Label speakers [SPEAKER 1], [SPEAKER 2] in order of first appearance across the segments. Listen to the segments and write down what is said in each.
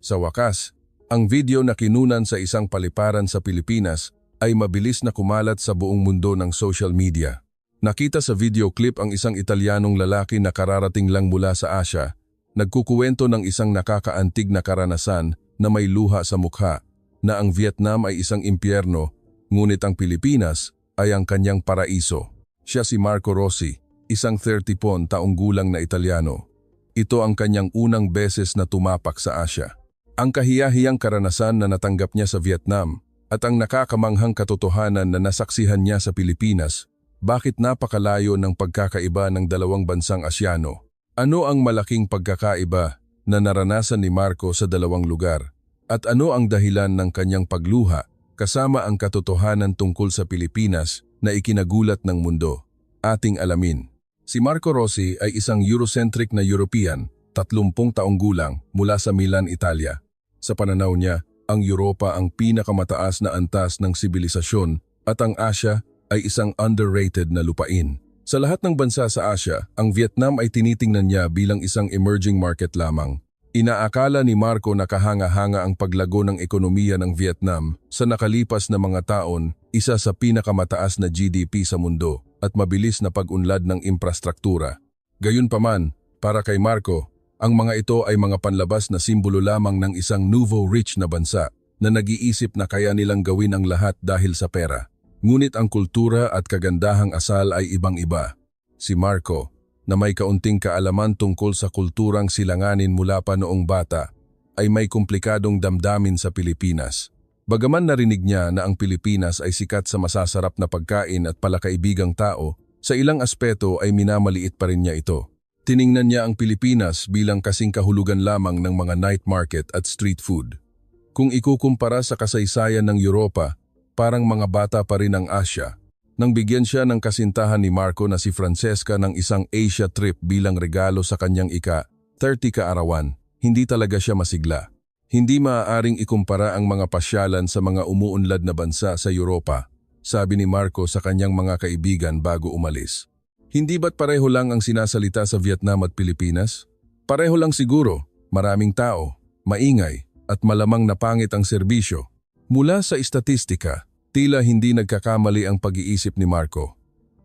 [SPEAKER 1] Sa wakas, ang video na kinunan sa isang paliparan sa Pilipinas ay mabilis na kumalat sa buong mundo ng social media. Nakita sa video clip ang isang Italianong lalaki na kararating lang mula sa Asya, nagkukuwento ng isang nakakaantig na karanasan na may luha sa mukha, na ang Vietnam ay isang impyerno, ngunit ang Pilipinas ay ang kanyang paraiso. Siya si Marco Rossi, isang 30 taong gulang na Italiano. Ito ang kanyang unang beses na tumapak sa Asya. Ang kahiyahiyang karanasan na natanggap niya sa Vietnam at ang nakakamanghang katotohanan na nasaksihan niya sa Pilipinas, bakit napakalayo ng pagkakaiba ng dalawang bansang Asyano? Ano ang malaking pagkakaiba na naranasan ni Marco sa dalawang lugar? At ano ang dahilan ng kanyang pagluha kasama ang katotohanan tungkol sa Pilipinas na ikinagulat ng mundo? Ating alamin. Si Marco Rossi ay isang Eurocentric na European, 30 taong gulang mula sa Milan, Italia. Sa pananaw niya, ang Europa ang pinakamataas na antas ng sibilisasyon at ang Asya ay isang underrated na lupain. Sa lahat ng bansa sa Asya, ang Vietnam ay tinitingnan niya bilang isang emerging market lamang. Inaakala ni Marco na kahanga-hanga ang paglago ng ekonomiya ng Vietnam sa nakalipas na mga taon, isa sa pinakamataas na GDP sa mundo at mabilis na pag-unlad ng infrastruktura. Gayunpaman, para kay Marco, ang mga ito ay mga panlabas na simbolo lamang ng isang nouveau-rich na bansa na nag-iisip na kaya nilang gawin ang lahat dahil sa pera. Ngunit ang kultura at kagandahang asal ay ibang-iba. Si Marco, na may kaunting kaalaman tungkol sa kulturang silanganin mula pa noong bata, ay may komplikadong damdamin sa Pilipinas. Bagaman narinig niya na ang Pilipinas ay sikat sa masasarap na pagkain at palakaibigang tao, sa ilang aspeto ay minamaliit pa rin niya ito. Tiningnan niya ang Pilipinas bilang kasing kahulugan lamang ng mga night market at street food. Kung ikukumpara sa kasaysayan ng Europa, parang mga bata pa rin ang Asya. Nang bigyan siya ng kasintahan ni Marco na si Francesca ng isang Asia trip bilang regalo sa kanyang ika-30 kaarawan, hindi talaga siya masigla. Hindi maaaring ikumpara ang mga pasyalan sa mga umuunlad na bansa sa Europa, sabi ni Marco sa kanyang mga kaibigan bago umalis. Hindi ba't pareho lang ang sinasalita sa Vietnam at Pilipinas? Pareho lang siguro, maraming tao, maingay, at malamang na pangit ang serbisyo. Mula sa istatistika, tila hindi nagkakamali ang pag-iisip ni Marco.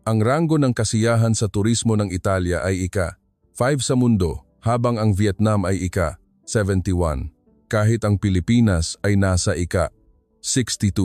[SPEAKER 1] Ang ranggo ng kasiyahan sa turismo ng Italia ay ika-5 sa mundo, habang ang Vietnam ay ika-71. Kahit ang Pilipinas ay nasa ika-62.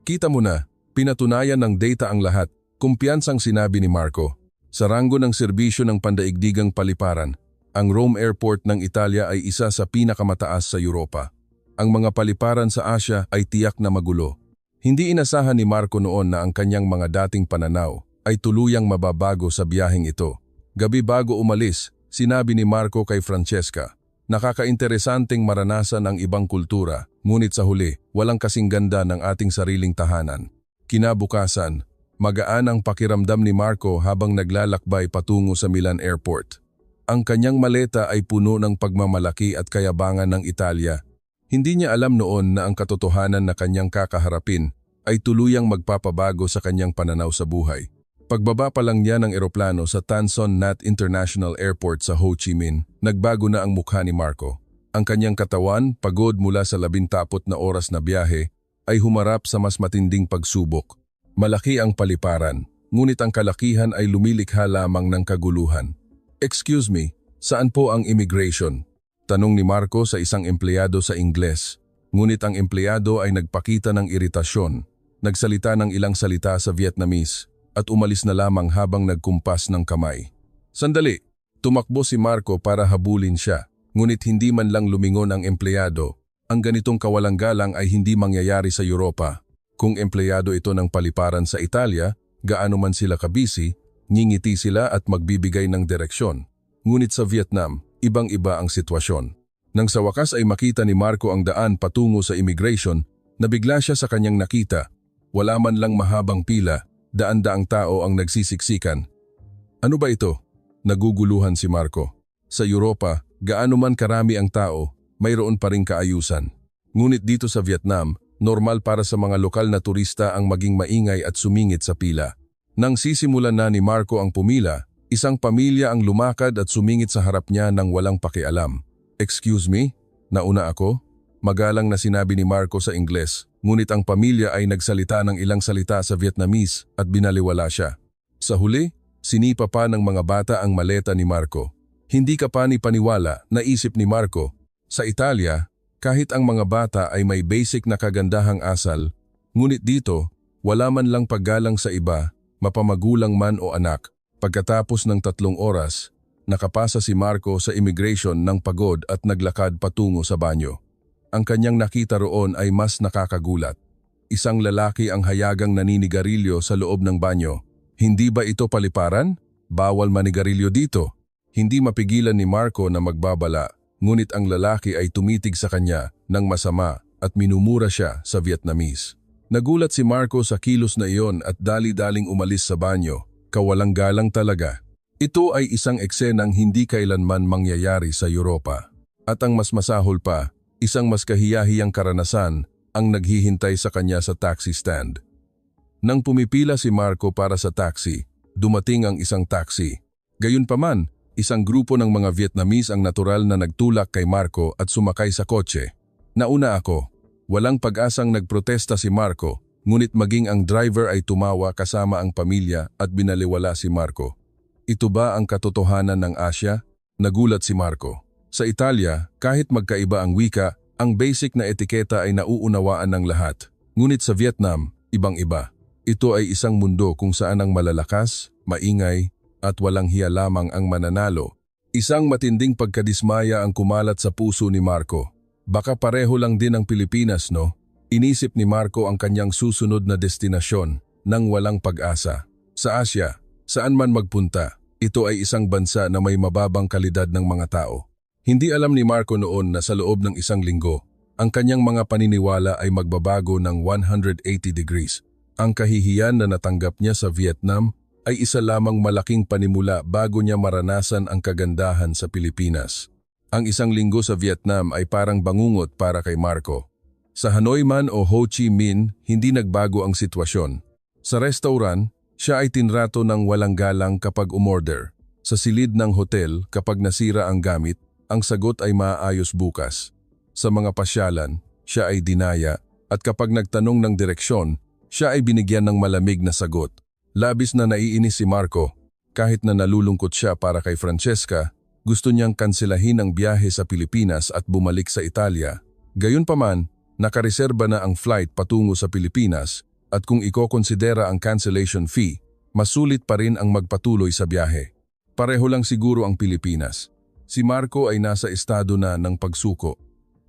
[SPEAKER 1] Kita mo na, pinatunayan ng data ang lahat, kumpiyansang sinabi ni Marco. Sa ranggo ng serbisyo ng pandaigdigang paliparan, ang Rome Airport ng Italia ay isa sa pinakamataas sa Europa. Ang mga paliparan sa Asya ay tiyak na magulo. Hindi inasahan ni Marco noon na ang kanyang mga dating pananaw ay tuluyang mababago sa biyaheng ito. Gabi bago umalis, sinabi ni Marco kay Francesca, nakakainteresanteng maranasan ang ibang kultura, ngunit sa huli, walang kasing ganda ng ating sariling tahanan. Kinabukasan, magaan ang pakiramdam ni Marco habang naglalakbay patungo sa Milan Airport. Ang kanyang maleta ay puno ng pagmamalaki at kayabangan ng Italia. Hindi niya alam noon na ang katotohanan na kanyang kakaharapin ay tuluyang magpapabago sa kanyang pananaw sa buhay. Pagbaba pa lang niya ng eroplano sa Tan Son Nhat International Airport sa Ho Chi Minh, nagbago na ang mukha ni Marco. Ang kanyang katawan, pagod mula sa 10 na oras na biyahe, ay humarap sa mas matinding pagsubok. Malaki ang paliparan, ngunit ang kalakihan ay lumilikha lamang ng kaguluhan. "Excuse me, saan po ang immigration?" Tanong ni Marco sa isang empleyado sa Ingles. Ngunit ang empleyado ay nagpakita ng iritasyon, nagsalita ng ilang salita sa Vietnamese, at umalis na lamang habang nagkumpas ng kamay. Sandali, tumakbo si Marco para habulin siya, ngunit hindi man lang lumingon ang empleyado. Ang ganitong kawalang galang ay hindi mangyayari sa Europa. Kung empleyado ito ng paliparan sa Italia, gaano man sila kabisi, ngingiti sila at magbibigay ng direksyon. Ngunit sa Vietnam, ibang-iba ang sitwasyon. Nang sa wakas ay makita ni Marco ang daan patungo sa immigration, nabigla siya sa kanyang nakita. Wala man lang mahabang pila, daan-daang tao ang nagsisiksikan. Ano ba ito? Naguguluhan si Marco. Sa Europa, gaano man karami ang tao, mayroon pa ring kaayusan. Ngunit dito sa Vietnam, normal para sa mga lokal na turista ang maging maingay at sumingit sa pila. Nang sisimulan na ni Marco ang pumila, isang pamilya ang lumakad at sumingit sa harap niya nang walang pakialam. "Excuse me? Nauna ako?" Magalang na sinabi ni Marco sa Ingles, ngunit ang pamilya ay nagsalita ng ilang salita sa Vietnamese at binaliwala siya. Sa huli, sinipa pa ng mga bata ang maleta ni Marco. Hindi ka pa ni paniwala, naisip ni Marco. Sa Italia, kahit ang mga bata ay may basic na kagandahang asal, ngunit dito, wala man lang paggalang sa iba, mapamagulang man o anak. Pagkatapos ng 3 oras, nakapasa si Marco sa immigration ng pagod at naglakad patungo sa banyo. Ang kanyang nakita roon ay mas nakakagulat. Isang lalaki ang hayagang naninigarilyo sa loob ng banyo. Hindi ba ito paliparan? Bawal manigarilyo dito. Hindi mapigilan ni Marco na magbabala, ngunit ang lalaki ay tumitig sa kanya ng masama at minumura siya sa Vietnamese. Nagulat si Marco sa kilos na iyon at dali-daling umalis sa banyo. Kawalang galang talaga. Ito ay isang eksenang hindi kailanman mangyayari sa Europa. At ang mas masahol pa, isang mas kahiyahiyang karanasan ang naghihintay sa kanya sa taxi stand. Nang pumipila si Marco para sa taxi, dumating ang isang taxi. Gayunpaman, isang grupo ng mga Vietnamese ang natural na nagtulak kay Marco at sumakay sa kotse. Nauna ako. Walang pag-asang nagprotesta si Marco, ngunit maging ang driver ay tumawa kasama ang pamilya at binaliwala si Marco. Ito ba ang katotohanan ng Asya? Nagulat si Marco. Sa Italia, kahit magkaiba ang wika, ang basic na etiketa ay nauunawaan ng lahat. Ngunit sa Vietnam, ibang-iba. Ito ay isang mundo kung saan ang malalakas, maingay, at walang hiya lamang ang mananalo. Isang matinding pagkadismaya ang kumalat sa puso ni Marco. Baka pareho lang din ang Pilipinas, no? Inisip ni Marco ang kanyang susunod na destinasyon nang walang pag-asa. Sa Asya, saan man magpunta, ito ay isang bansa na may mababang kalidad ng mga tao. Hindi alam ni Marco noon na sa loob ng 1 linggo, ang kanyang mga paniniwala ay magbabago ng 180 degrees. Ang kahihiyan na natanggap niya sa Vietnam ay isa lamang malaking panimula bago niya maranasan ang kagandahan sa Pilipinas. Ang 1 linggo sa Vietnam ay parang bangungot para kay Marco. Sa Hanoi man o Ho Chi Minh, hindi nagbago ang sitwasyon. Sa restaurant, siya ay tinrato ng walang galang kapag umorder. Sa silid ng hotel, kapag nasira ang gamit, ang sagot ay maayos bukas. Sa mga pasyalan, siya ay dinaya at kapag nagtanong ng direksyon, siya ay binigyan ng malamig na sagot. Labis na naiinis si Marco. Kahit na nalulungkot siya para kay Francesca, gusto niyang kanselahin ang biyahe sa Pilipinas at bumalik sa Italia. Gayunpaman, nakareserba na ang flight patungo sa Pilipinas at kung ikokonsidera ang cancellation fee, masulit pa rin ang magpatuloy sa biyahe. Pareho lang siguro ang Pilipinas. Si Marco ay nasa estado na ng pagsuko.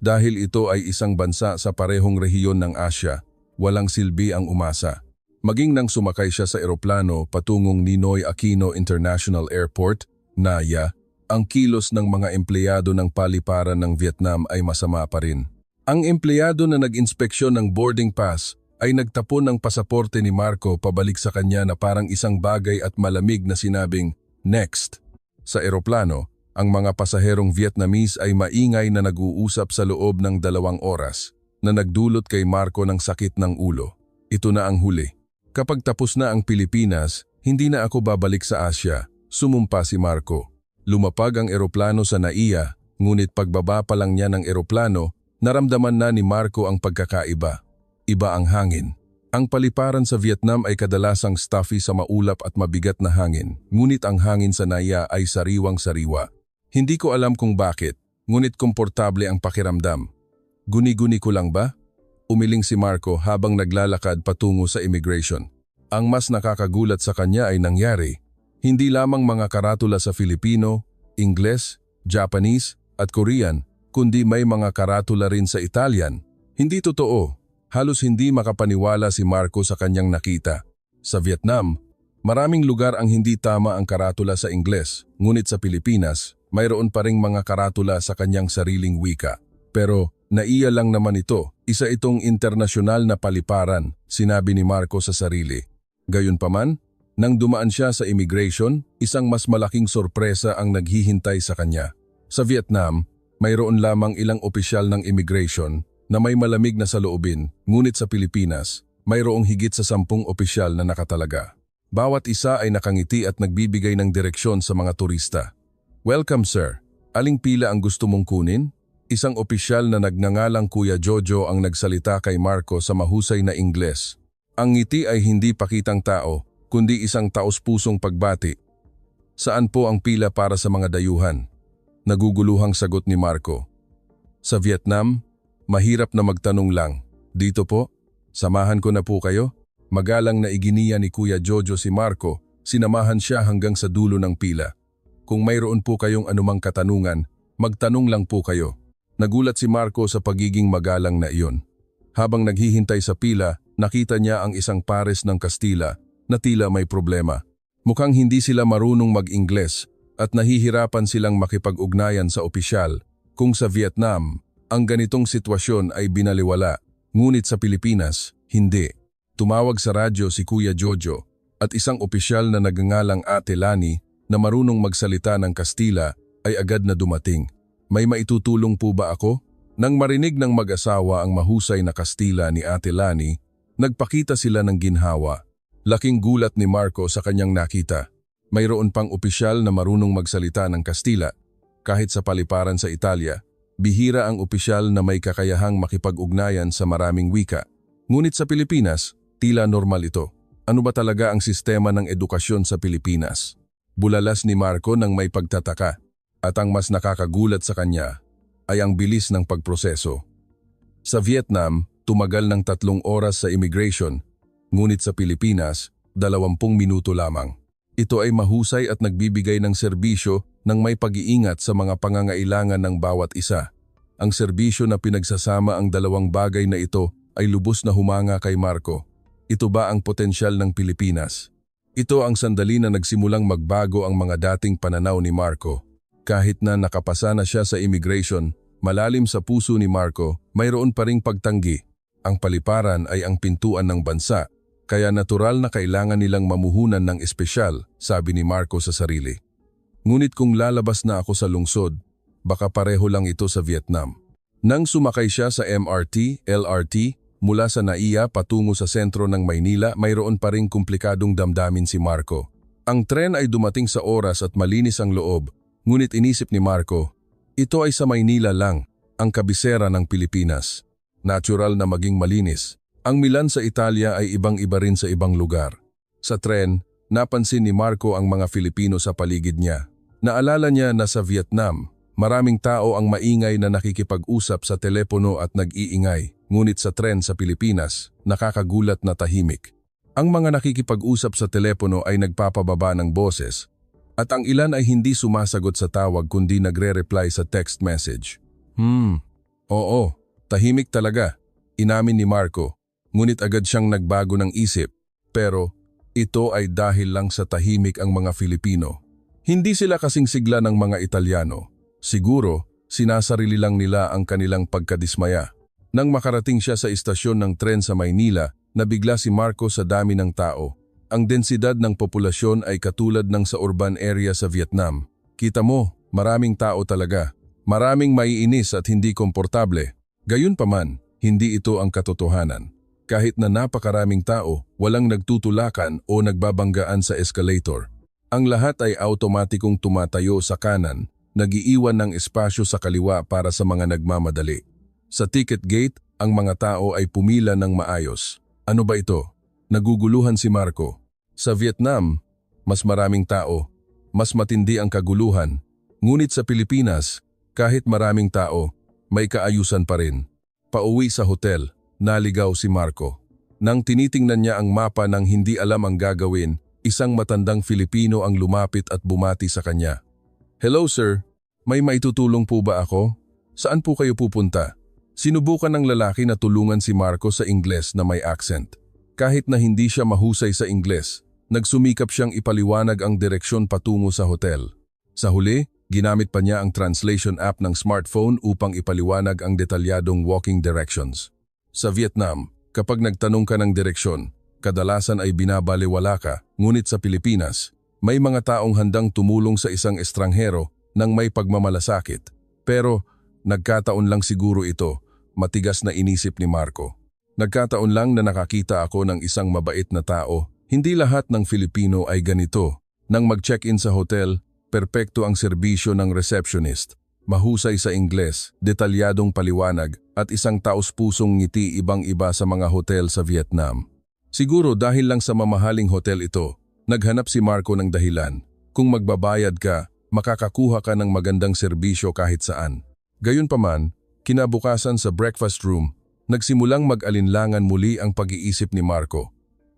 [SPEAKER 1] Dahil ito ay isang bansa sa parehong rehiyon ng Asya, walang silbi ang umasa. Maging nang sumakay siya sa eroplano patungong Ninoy Aquino International Airport, NAIA, ang kilos ng mga empleyado ng paliparan ng Vietnam ay masama pa rin. Ang empleyado na nag-inspeksyon ng boarding pass ay nagtapon ng pasaporte ni Marco pabalik sa kanya na parang isang bagay at malamig na sinabing, "Next." Sa eroplano, ang mga pasaherong Vietnamese ay maingay na nag-uusap sa loob ng 2 oras na nagdulot kay Marco ng sakit ng ulo. Ito na ang huli. Kapag tapos na ang Pilipinas, hindi na ako babalik sa Asya, sumumpa si Marco. Lumapag ang eroplano sa NAIA, ngunit pagbaba pa lang niya ng eroplano, naramdaman na ni Marco ang pagkakaiba. Iba ang hangin. Ang paliparan sa Vietnam ay kadalasang stuffy sa maulap at mabigat na hangin, ngunit ang hangin sa NAIA ay sariwang-sariwa. Hindi ko alam kung bakit, ngunit komportable ang pakiramdam. Guni-guni ko lang ba? Umiling si Marco habang naglalakad patungo sa immigration. Ang mas nakakagulat sa kanya ay nangyari. Hindi lamang mga karatula sa Filipino, Ingles, Japanese at Korean, kundi may mga karatula rin sa Italian. Hindi totoo. Halos hindi makapaniwala si Marco sa kanyang nakita. Sa Vietnam, maraming lugar ang hindi tama ang karatula sa Ingles, ngunit sa Pilipinas, mayroon pa ring mga karatula sa kanyang sariling wika. Pero NAIA lang naman ito, isa itong internasyonal na paliparan, sinabi ni Marco sa sarili. Gayunpaman, nang dumaan siya sa immigration, isang mas malaking sorpresa ang naghihintay sa kanya. Sa Vietnam, mayroon lamang ilang opisyal ng immigration na may malamig na saloobin, ngunit sa Pilipinas, mayroong higit sa 10 opisyal na nakatalaga. Bawat isa ay nakangiti at nagbibigay ng direksyon sa mga turista. "Welcome sir, aling pila ang gusto mong kunin?" Isang opisyal na nagngangalang Kuya Jojo ang nagsalita kay Marco sa mahusay na Ingles. Ang ngiti ay hindi pakitang tao, kundi isang taos-pusong pagbati. Saan po ang pila para sa mga dayuhan? Naguguluhang sagot ni Marco. Sa Vietnam, mahirap na magtanong lang. Dito po, samahan ko na po kayo. Magalang na iginiya ni Kuya Jojo si Marco, sinamahan siya hanggang sa dulo ng pila. Kung mayroon po kayong anumang katanungan, magtanong lang po kayo. Nagulat si Marco sa pagiging magalang na iyon. Habang naghihintay sa pila, nakita niya ang isang pares ng Kastila na tila may problema. Mukhang hindi sila marunong mag-Ingles at nahihirapan silang makipag-ugnayan sa opisyal. Kung sa Vietnam, ang ganitong sitwasyon ay binaliwala, ngunit sa Pilipinas, hindi. Tumawag sa radyo si Kuya Jojo at isang opisyal na nagngangalang Ate Lani na marunong magsalita ng Kastila ay agad na dumating. May maitutulong po ba ako? Nang marinig ng mag-asawa ang mahusay na Kastila ni Ate Lani, nagpakita sila ng ginhawa. Laking gulat ni Marco sa kanyang nakita. Mayroon pang opisyal na marunong magsalita ng Kastila. Kahit sa paliparan sa Italia, bihira ang opisyal na may kakayahang makipag-ugnayan sa maraming wika. Ngunit sa Pilipinas, tila normal ito. Ano ba talaga ang sistema ng edukasyon sa Pilipinas? Bulalas ni Marco nang may pagtataka. At ang mas nakakagulat sa kanya ay ang bilis ng pagproseso. Sa Vietnam, tumagal ng 3 oras sa immigration, ngunit sa Pilipinas, 20 minuto lamang. Ito ay mahusay at nagbibigay ng serbisyo ng may pag-iingat sa mga pangangailangan ng bawat isa. Ang serbisyo na pinagsasama ang dalawang bagay na ito ay lubos na humanga kay Marco. Ito ba ang potensyal ng Pilipinas? Ito ang sandali na nagsimulang magbago ang mga dating pananaw ni Marco. Kahit na nakapasa na siya sa immigration, malalim sa puso ni Marco, mayroon pa ring pagtanggi. Ang paliparan ay ang pintuan ng bansa, kaya natural na kailangan nilang mamuhunan ng espesyal, sabi ni Marco sa sarili. Ngunit kung lalabas na ako sa lungsod, baka pareho lang ito sa Vietnam. Nang sumakay siya sa MRT, LRT, mula sa Naiya patungo sa sentro ng Maynila, mayroon pa ring komplikadong damdamin si Marco. Ang tren ay dumating sa oras at malinis ang loob. Ngunit inisip ni Marco, ito ay sa Maynila lang, ang kabisera ng Pilipinas. Natural na maging malinis. Ang Milan sa Italia ay ibang-iba rin sa ibang lugar. Sa tren, napansin ni Marco ang mga Filipino sa paligid niya. Naalala niya na sa Vietnam, maraming tao ang maingay na nakikipag-usap sa telepono at nag-iingay. Ngunit sa tren sa Pilipinas, nakakagulat na tahimik. Ang mga nakikipag-usap sa telepono ay nagpapababa ng boses. At ang ilan ay hindi sumasagot sa tawag kundi nagre-reply sa text message. Oo, tahimik talaga, inamin ni Marco. Ngunit agad siyang nagbago ng isip. Pero ito ay dahil lang sa tahimik ang mga Filipino. Hindi sila kasing sigla ng mga Italyano. Siguro, sinasarili lang nila ang kanilang pagkadismaya. Nang makarating siya sa istasyon ng tren sa Maynila, nabigla si Marco sa dami ng tao. Ang densidad ng populasyon ay katulad ng sa urban area sa Vietnam. Kita mo, maraming tao talaga. Maraming maiinis at hindi komportable. Gayunpaman, hindi ito ang katotohanan. Kahit na napakaraming tao, walang nagtutulakan o nagbabanggaan sa escalator. Ang lahat ay automatikong tumatayo sa kanan, nag-iiwan ng espasyo sa kaliwa para sa mga nagmamadali. Sa ticket gate, ang mga tao ay pumila ng maayos. Ano ba ito? Naguguluhan si Marco. Sa Vietnam, mas maraming tao, mas matindi ang kaguluhan. Ngunit sa Pilipinas, kahit maraming tao, may kaayusan pa rin. Pauwi sa hotel, naligaw si Marco. Nang tinitingnan niya ang mapa ng hindi alam ang gagawin, isang matandang Filipino ang lumapit at bumati sa kanya. Hello sir, may maitutulong po ba ako? Saan po kayo pupunta? Sinubukan ng lalaki na tulungan si Marco sa Ingles na may accent. Kahit na hindi siya mahusay sa Ingles, nagsumikap siyang ipaliwanag ang direksyon patungo sa hotel. Sa huli, ginamit pa niya ang translation app ng smartphone upang ipaliwanag ang detalyadong walking directions. Sa Vietnam, kapag nagtanong ka ng direksyon, kadalasan ay binabaliwala ka, ngunit sa Pilipinas, may mga taong handang tumulong sa isang estranghero nang may pagmamalasakit. Pero, nagkataon lang siguro ito, matigas na inisip ni Marco. Nagkataon lang na nakakita ako ng isang mabait na tao. Hindi lahat ng Filipino ay ganito. Nang mag-check-in sa hotel, perpekto ang serbisyo ng receptionist. mahusay sa Ingles, detalyadong paliwanag at isang taos-pusong ngiti ibang-iba sa mga hotel sa Vietnam. Siguro dahil lang sa mamahaling hotel ito, naghanap si Marco ng dahilan. Kung magbabayad ka, makakakuha ka ng magandang serbisyo kahit saan. Gayunpaman, kinabukasan sa breakfast room, nagsimulang mag-alinlangan muli ang pag-iisip ni Marco.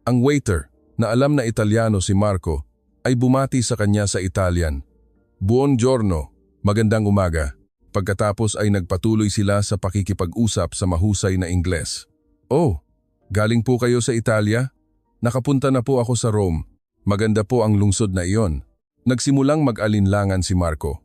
[SPEAKER 1] Ang waiter, na alam na Italyano si Marco, ay bumati sa kanya sa Italian. Buongiorno, magandang umaga. Pagkatapos ay nagpatuloy sila sa pakikipag-usap sa mahusay na Ingles. Oh, galing po kayo sa Italia? Nakapunta na po ako sa Rome. Maganda po ang lungsod na iyon. Nagsimulang mag-alinlangan si Marco.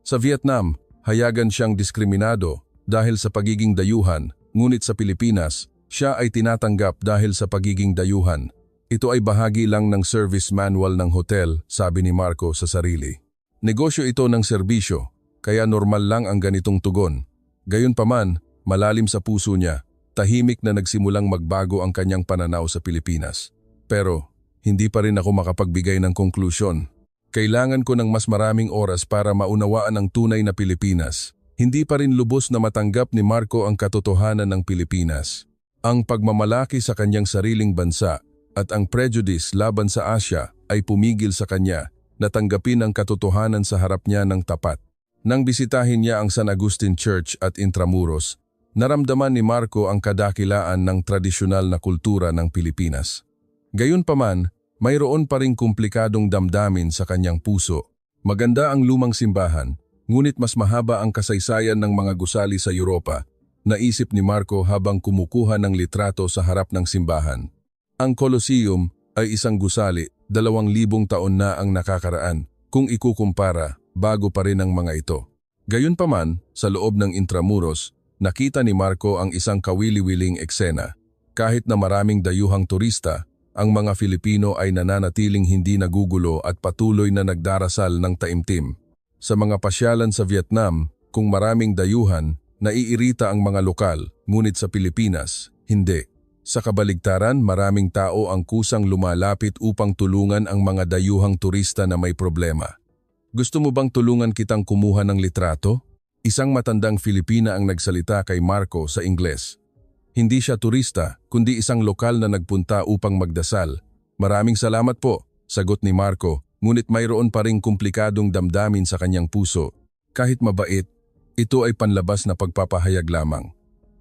[SPEAKER 1] Sa Vietnam, hayagan siyang diskriminado dahil sa pagiging dayuhan, ngunit sa Pilipinas, siya ay tinatanggap dahil sa pagiging dayuhan. Ito ay bahagi lang ng service manual ng hotel, sabi ni Marco sa sarili. Negosyo ito ng serbisyo, kaya normal lang ang ganitong tugon. Gayunpaman, malalim sa puso niya, tahimik na nagsimulang magbago ang kanyang pananaw sa Pilipinas. Pero, hindi pa rin ako makapagbigay ng konklusyon. Kailangan ko ng mas maraming oras para maunawaan ang tunay na Pilipinas. Hindi pa rin lubos na matanggap ni Marco ang katotohanan ng Pilipinas. Ang pagmamalaki sa kanyang sariling bansa at ang prejudice laban sa Asya ay pumigil sa kanya na tanggapin ang katotohanan sa harap niya ng tapat. Nang bisitahin niya ang San Agustin Church at Intramuros, naramdaman ni Marco ang kadakilaan ng tradisyonal na kultura ng Pilipinas. Gayunpaman, mayroon pa ring komplikadong damdamin sa kanyang puso. Maganda ang lumang simbahan, ngunit mas mahaba ang kasaysayan ng mga gusali sa Europa, naisip ni Marco habang kumukuha ng litrato sa harap ng simbahan. Ang Colosseum ay isang gusali, 2,000 taon na ang nakakaraan, kung ikukumpara, bago pa rin ang mga ito. Gayunpaman, sa loob ng Intramuros, nakita ni Marco ang isang kawili-wiling eksena. Kahit na maraming dayuhang turista, ang mga Filipino ay nananatiling hindi nagugulo at patuloy na nagdarasal ng taimtim. Sa mga pasyalan sa Vietnam, kung maraming dayuhan, naiirita ang mga lokal, ngunit sa Pilipinas, hindi. Sa kabaligtaran, maraming tao ang kusang lumalapit upang tulungan ang mga dayuhang turista na may problema. Gusto mo bang tulungan kitang kumuha ng litrato? Isang matandang Filipina ang nagsalita kay Marco sa Ingles. Hindi siya turista, kundi isang lokal na nagpunta upang magdasal. Maraming salamat po, sagot ni Marco, ngunit mayroon pa ring komplikadong damdamin sa kanyang puso. Kahit mabait, ito ay panlabas na pagpapahayag lamang.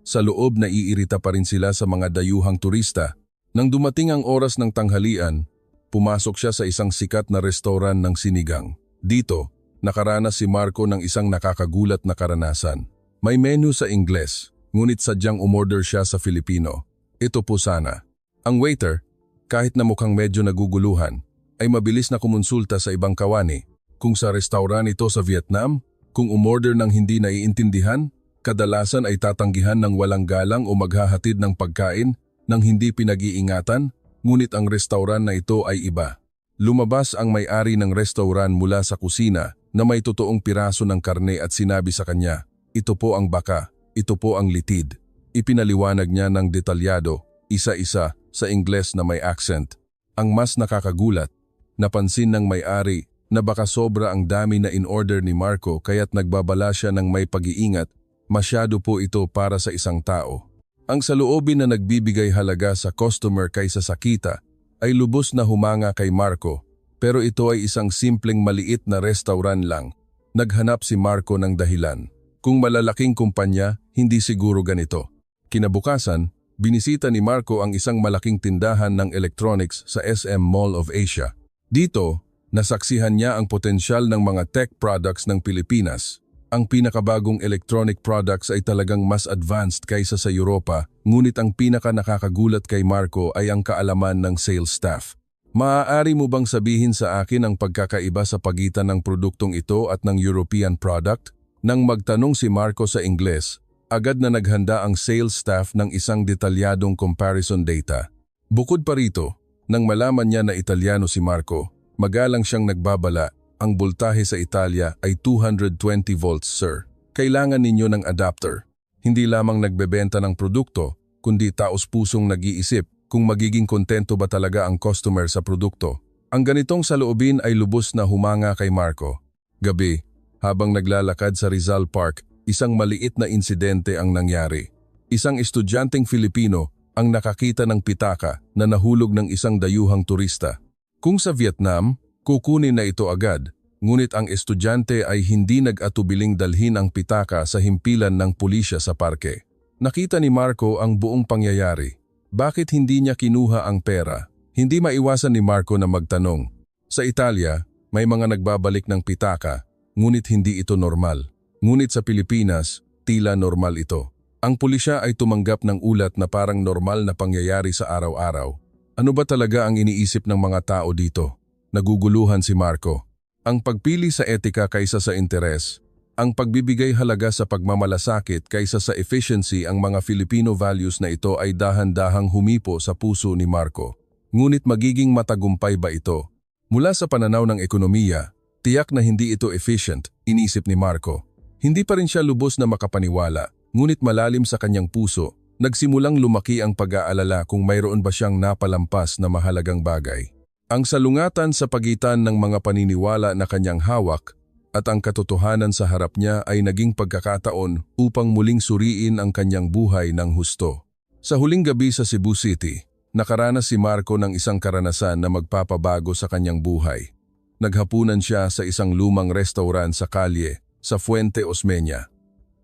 [SPEAKER 1] Sa loob naiirita pa rin sila sa mga dayuhang turista. Nang dumating ang oras ng tanghalian, pumasok siya sa isang sikat na restoran ng sinigang. Dito, nakaranas si Marco ng isang nakakagulat na karanasan. May menu sa Ingles, ngunit sadyang umorder siya sa Filipino. Ito po sana. Ang waiter, kahit na mukhang medyo naguguluhan, ay mabilis na kumonsulta sa ibang kawani. Kung sa restaurant ito sa Vietnam, kung umorder ng hindi naiintindihan, kadalasan ay tatanggihan ng walang galang o maghahatid ng pagkain ng hindi pinag-iingatan, ngunit ang restaurant na ito ay iba. Lumabas ang may-ari ng restaurant mula sa kusina na may totoong piraso ng karne at sinabi sa kanya, "Ito po ang baka, ito po ang litid." Ipinaliwanag niya ng detalyado, isa-isa, sa Ingles na may accent. Ang mas nakakagulat, napansin ng may-ari na baka sobra ang dami na in-order ni Marco kaya't nagbabala siya ng may pag-iingat. Masyado po ito para sa isang tao. Ang saloobin na nagbibigay halaga sa customer kaysa sa kita ay lubos na humanga kay Marco, pero ito ay isang simpleng maliit na restaurant lang. Naghanap si Marco ng dahilan. Kung malalaking kumpanya, hindi siguro ganito. Kinabukasan, binisita ni Marco ang isang malaking tindahan ng electronics sa SM Mall of Asia. Dito, nasaksihan niya ang potensyal ng mga tech products ng Pilipinas. Ang pinakabagong electronic products ay talagang mas advanced kaysa sa Europa, ngunit ang pinaka nakakagulat kay Marco ay ang kaalaman ng sales staff. Maaari mo bang sabihin sa akin ang pagkakaiba sa pagitan ng produktong ito at ng European product? Nang magtanong si Marco sa Ingles, agad na naghanda ang sales staff ng isang detalyadong comparison data. Bukod pa rito, nang malaman niya na Italyano si Marco, magalang siyang nagbabala. Ang boltahe sa Italia ay 220 volts, sir. Kailangan ninyo ng adapter. Hindi lamang nagbebenta ng produkto, kundi taos-pusong nag-iisip kung magiging kontento ba talaga ang customer sa produkto. Ang ganitong saloobin ay lubos na humanga kay Marco. Gabi, Habang naglalakad sa Rizal Park, isang maliit na insidente ang nangyari. Isang estudyanteng Filipino ang nakakita ng pitaka na nahulog ng isang dayuhang turista. Kung sa Vietnam, kukunin na ito agad, ngunit ang estudyante ay hindi nag-atubiling dalhin ang pitaka sa himpilan ng pulisya sa parke. Nakita ni Marco ang buong pangyayari. Bakit hindi niya kinuha ang pera? Hindi maiwasan ni Marco na magtanong. Sa Italia, may mga nagbabalik ng pitaka, ngunit hindi ito normal. Ngunit sa Pilipinas, tila normal ito. Ang pulisya ay tumanggap ng ulat na parang normal na pangyayari sa araw-araw. Ano ba talaga ang iniisip ng mga tao dito? Naguguluhan si Marco. Ang pagpili sa etika kaysa sa interes, ang pagbibigay halaga sa pagmamalasakit kaysa sa efficiency, ang mga Filipino values na ito ay dahan-dahang humipo sa puso ni Marco. Ngunit magiging matagumpay ba ito? Mula sa pananaw ng ekonomiya, tiyak na hindi ito efficient, inisip ni Marco. Hindi pa rin siya lubos na makapaniwala, ngunit malalim sa kanyang puso, nagsimulang lumaki ang pag-aalala kung mayroon ba siyang napalampas na mahalagang bagay. Ang salungatan sa pagitan ng mga paniniwala na kanyang hawak at ang katotohanan sa harap niya ay naging pagkakataon upang muling suriin ang kanyang buhay ng husto. Sa huling gabi sa Cebu City, nakaranas si Marco ng isang karanasan na magpapabago sa kanyang buhay. Naghapunan siya sa isang lumang restaurant sa kalye, sa Fuente Osmeña.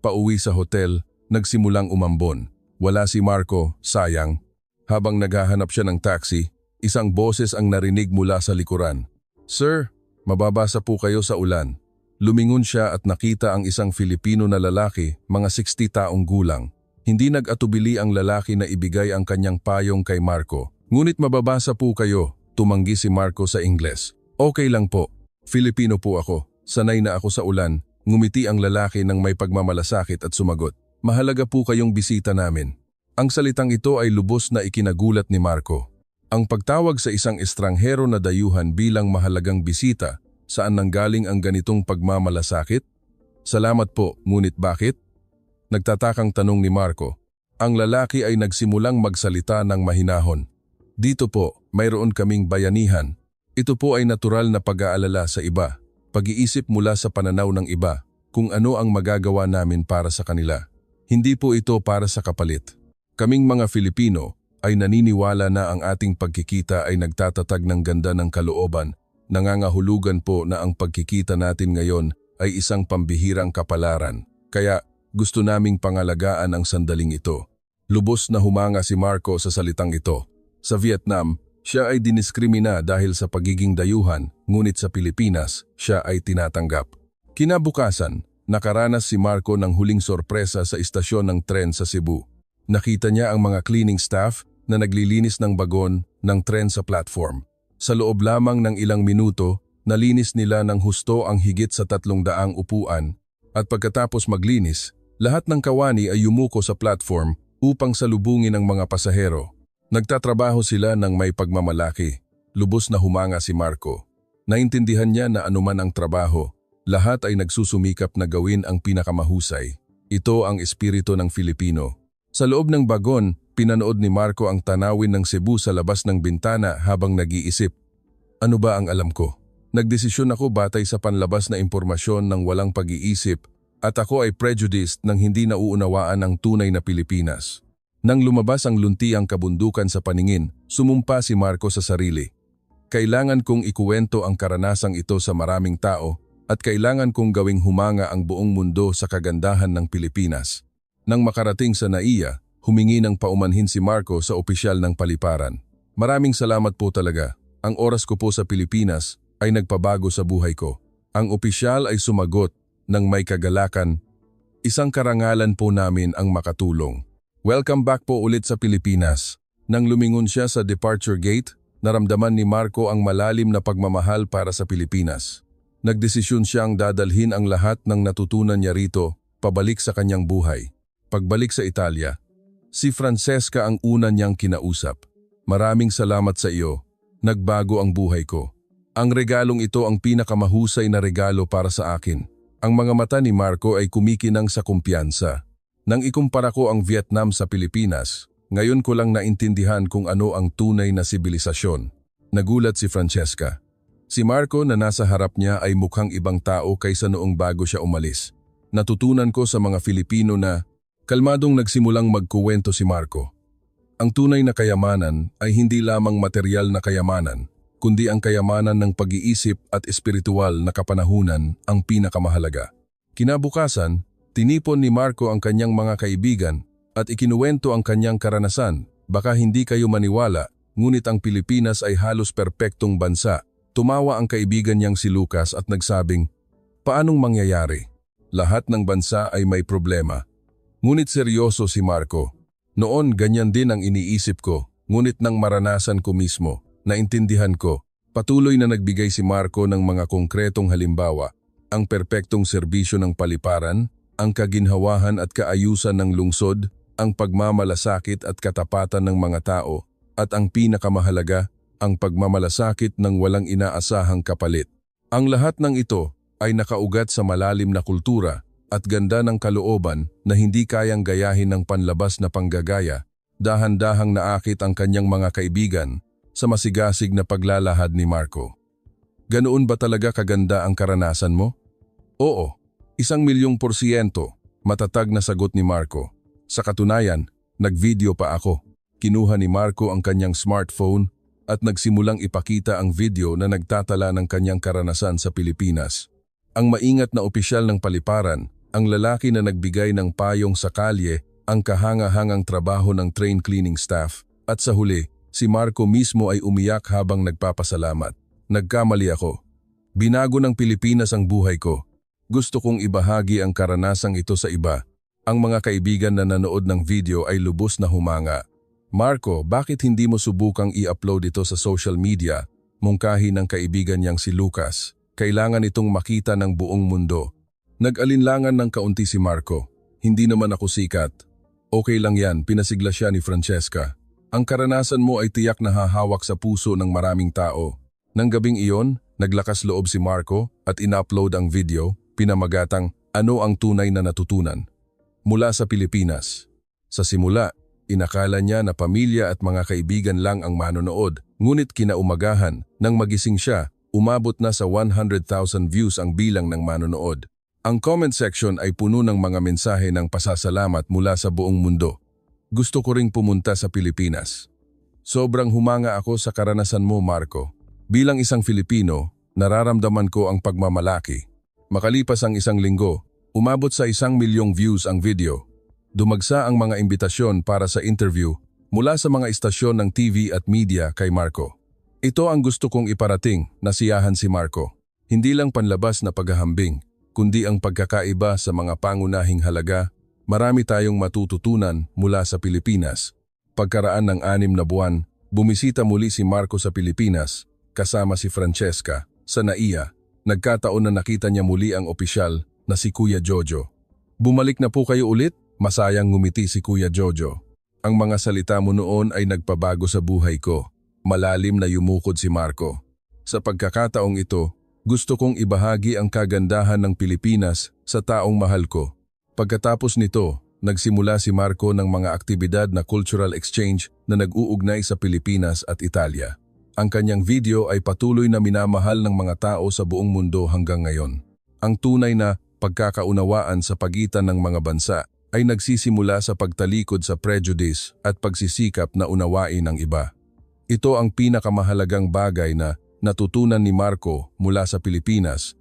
[SPEAKER 1] Pauwi sa hotel, nagsimulang umambon. Wala si Marco, sayang. Habang naghahanap siya ng taxi, isang boses ang narinig mula sa likuran. "Sir, mababasa po kayo sa ulan." Lumingon siya at nakita ang isang Filipino na lalaki, mga 60 taong gulang. Hindi nag-atubili ang lalaki na ibigay ang kanyang payong kay Marco. "Ngunit mababasa po kayo," tumanggi si Marco sa Ingles. "Okay lang po. Filipino po ako. Sanay na ako sa ulan." Ngumiti ang lalaki ng may pagmamalasakit at sumagot. "Mahalaga po kayong bisita namin." Ang salitang ito ay lubos na ikinagulat ni Marco. Ang pagtawag sa isang estranghero na dayuhan bilang mahalagang bisita, saan nanggaling ang ganitong pagmamalasakit? "Salamat po, ngunit bakit?" Nagtatakang tanong ni Marco. Ang lalaki ay nagsimulang magsalita ng mahinahon. "Dito po, mayroon kaming bayanihan. Ito po ay natural na pag-aalala sa iba. Pag-iisip mula sa pananaw ng iba, kung ano ang magagawa namin para sa kanila. Hindi po ito para sa kapalit. Kaming mga Filipino ay naniniwala na ang ating pagkikita ay nagtatatag ng ganda ng kalooban. Nangangahulugan po na ang pagkikita natin ngayon ay isang pambihirang kapalaran. Kaya gusto naming pangalagaan ang sandaling ito." Lubos na humanga si Marco sa salitang ito. Sa Vietnam, siya ay diniskrimina dahil sa pagiging dayuhan, ngunit sa Pilipinas, siya ay tinatanggap. Kinabukasan, nakaranas si Marco ng huling sorpresa sa istasyon ng tren sa Cebu. Nakita niya ang mga cleaning staff na naglilinis ng bagon ng tren sa platform. Sa loob lamang ng ilang minuto, nalinis nila ng husto ang higit sa 300 upuan at pagkatapos maglinis, lahat ng kawani ay yumuko sa platform upang salubungin ang mga pasahero. Nagtatrabaho sila ng may pagmamalaki. Lubos na humanga si Marco. Naintindihan niya na anuman ang trabaho, lahat ay nagsusumikap na gawin ang pinakamahusay. Ito ang espiritu ng Filipino. Sa loob ng bagon, pinanood ni Marco ang tanawin ng Cebu sa labas ng bintana habang nag-iisip. "Ano ba ang alam ko? Nagdesisyon ako batay sa panlabas na impormasyon ng walang pag-iisip at ako ay prejudiced nang hindi nauunawaan ang tunay na Pilipinas." Nang lumabas ang luntiang kabundukan sa paningin, sumumpa si Marco sa sarili. "Kailangan kong ikuwento ang karanasang ito sa maraming tao at kailangan kong gawing humanga ang buong mundo sa kagandahan ng Pilipinas." Nang makarating sa NAIA, humingi ng paumanhin si Marco sa opisyal ng paliparan. "Maraming salamat po talaga. Ang oras ko po sa Pilipinas ay nagpabago sa buhay ko." Ang opisyal ay sumagot ng may kagalakan, "Isang karangalan po namin ang makatulong. Welcome back po ulit sa Pilipinas." Nang lumingon siya sa departure gate, naramdaman ni Marco ang malalim na pagmamahal para sa Pilipinas. Nagdesisyon siyang dadalhin ang lahat ng natutunan niya rito pabalik sa kanyang buhay. Pagbalik sa Italia, si Francesca ang una niyang kinausap. "Maraming salamat sa iyo. Nagbago ang buhay ko. Ang regalong ito ang pinakamahusay na regalo para sa akin." Ang mga mata ni Marco ay kumikinang sa kumpiyansa. Nang ikumpara ko ang Vietnam sa Pilipinas, ngayon ko lang naintindihan kung ano ang tunay na sibilisasyon. Nagulat si Francesca. Si Marco na nasa harap niya ay mukhang ibang tao kaysa noong bago siya umalis. Natutunan ko sa mga Filipino na kalmadong nagsimulang magkuwento si Marco. Ang tunay na kayamanan ay hindi lamang material na kayamanan, kundi ang kayamanan ng pag-iisip at espiritual na kapanahunan ang pinakamahalaga. Kinabukasan, tinipon ni Marco ang kanyang mga kaibigan at ikinuwento ang kanyang karanasan. Baka hindi kayo maniwala, ngunit ang Pilipinas ay halos perpektong bansa. Tumawa ang kaibigan niyang si Lucas at nagsabing, "Paanong mangyayari? Lahat ng bansa ay may problema." Ngunit seryoso si Marco. Noon ganyan din ang iniisip ko, ngunit nang maranasan ko mismo, naintindihan ko. Patuloy na nagbigay si Marco ng mga konkretong halimbawa, ang perpektong serbisyo ng paliparan, ang kaginhawahan at kaayusan ng lungsod, ang pagmamalasakit at katapatan ng mga tao, at ang pinakamahalaga, ang pagmamalasakit ng walang inaasahang kapalit. Ang lahat ng ito ay nakaugat sa malalim na kultura at ganda ng kalooban na hindi kayang gayahin ng panlabas na panggagaya. Dahan-dahang naakit ang kanyang mga kaibigan sa masigasig na paglalahad ni Marco. Ganoon ba talaga kaganda ang karanasan mo? Oo, 1,000,000%, matatag na sagot ni Marco. Sa katunayan, nag-video pa ako. Kinuha ni Marco ang kanyang smartphone at nagsimulang ipakita ang video na nagtatala ng kanyang karanasan sa Pilipinas. Ang maingat na opisyal ng paliparan, ang lalaki na nagbigay ng payong sa kalye, ang kahanga-hangang trabaho ng train cleaning staff, at sa huli, si Marco mismo ay umiyak habang nagpapasalamat. Nagkamali ako. Binago ng Pilipinas ang buhay ko. Gusto kong ibahagi ang karanasang ito sa iba. Ang mga kaibigan na nanood ng video ay lubos na humanga. "Marco, bakit hindi mo subukang i-upload ito sa social media?" Mungkahi ng kaibigan niyang si Lucas. "Kailangan itong makita ng buong mundo." Nag-alinlangan ng kaunti si Marco. "Hindi naman ako sikat." "Okay lang yan," pinasigla siya ni Francesca. "Ang karanasan mo ay tiyak na hahawak sa puso ng maraming tao." Nang gabing iyon, naglakas loob si Marco at in-upload ang video, pinamagatang "Ano ang tunay na natutunan?" Mula sa Pilipinas. Sa simula, inakala niya na pamilya at mga kaibigan lang ang manonood, ngunit kinaumagahan, nang magising siya, umabot na sa 100,000 views ang bilang ng manonood. Ang comment section ay puno ng mga mensahe ng pasasalamat mula sa buong mundo. "Gusto ko ring pumunta sa Pilipinas." "Sobrang humanga ako sa karanasan mo, Marco. Bilang isang Filipino, nararamdaman ko ang pagmamalaki." Makalipas ang 1 linggo, umabot sa 1,000,000 views ang video. Dumagsa ang mga imbitasyon para sa interview mula sa mga istasyon ng TV at media kay Marco. "Ito ang gusto kong iparating," nasiyahan si Marco. "Hindi lang panlabas na paghahambing, kundi ang pagkakaiba sa mga pangunahing halaga. Marami tayong matututunan mula sa Pilipinas." Pagkaraan ng 6 na buwan, bumisita muli si Marco sa Pilipinas kasama si Francesca sa NAIA. Nagkataon na nakita niya muli ang opisyal na si Kuya Jojo. "Bumalik na po kayo ulit?" Masayang ngumiti si Kuya Jojo. "Ang mga salita mo noon ay nagpabago sa buhay ko." Malalim na yumukod si Marco. "Sa pagkakataong ito, gusto kong ibahagi ang kagandahan ng Pilipinas sa taong mahal ko." Pagkatapos nito, nagsimula si Marco ng mga aktibidad na cultural exchange na nag-uugnay sa Pilipinas at Italia. Ang kanyang video ay patuloy na minamahal ng mga tao sa buong mundo hanggang ngayon. Ang tunay na pagkakaunawaan sa pagitan ng mga bansa ay nagsisimula sa pagtalikod sa prejudice at pagsisikap na unawain ang iba. Ito ang pinakamahalagang bagay na natutunan ni Marco mula sa Pilipinas